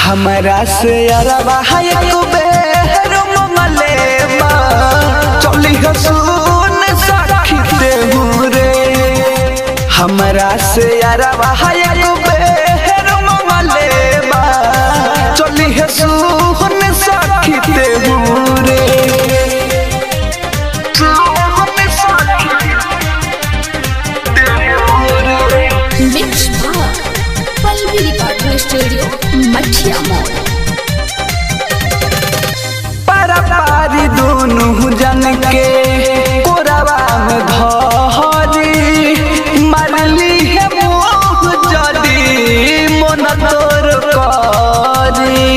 हमरा से अरबा एक बेर मंगले चली हसून सखी देहू रे। हमरा से अरबा एक बेर मंगले चली हसून सखी देहू रे। स्टूडियो मठिया मोड़ पारी दोनों जन के कोरवा में धरी मारली है मोह जदी मन तोर करी।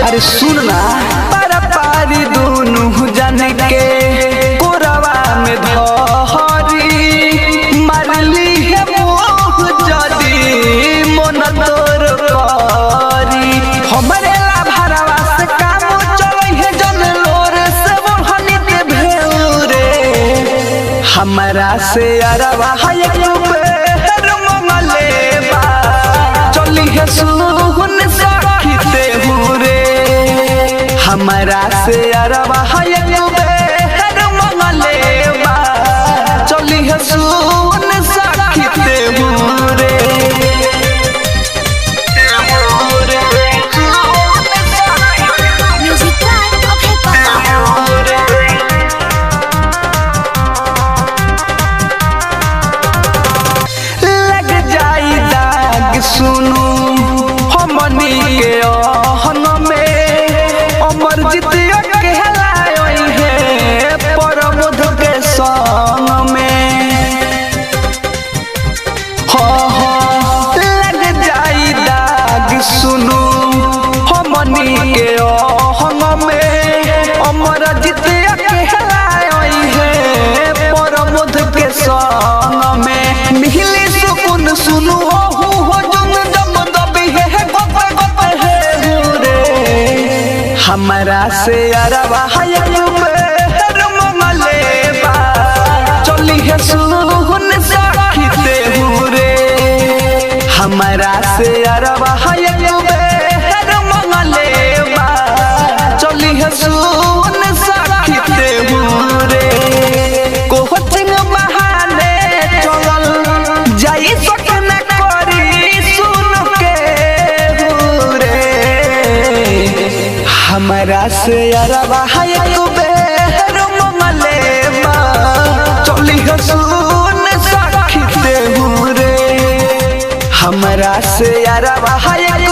अरे सुनना पारी दोनों जन के कोरवा में धरी मारली है मोह जदी मन तोर करी। हमरे ला भरवा से काम चलै है जन लोर से मोहनी दे भेउरे। हमरा से अरबा एक बेर मंगले चली है सुन सखी देहू रे। हमरा से अरबा एक बेर मंगले चली है सुन सखी देहू रे। सुनू हमनी के अहन में अमर जितिया कहलाई है परमध के संग में। लग जाई दाग सुनू हमनी के अहन में अमर जितिया कहलाई है परमध के संग में। मिली सुकुन सुनू हमरा से अरबा एक बेर मंगले चली है सुन सखी देहू रे। हमरा से अरबा एक बेर मंगले चली है सुन सखी देहू रे। कोचिंग बहाने चलल जाई सकना करी सुन के रे। हमरा से अरबा एक बेर मंगले चली हसून सखी देहू रे। हमरा से अरबा एक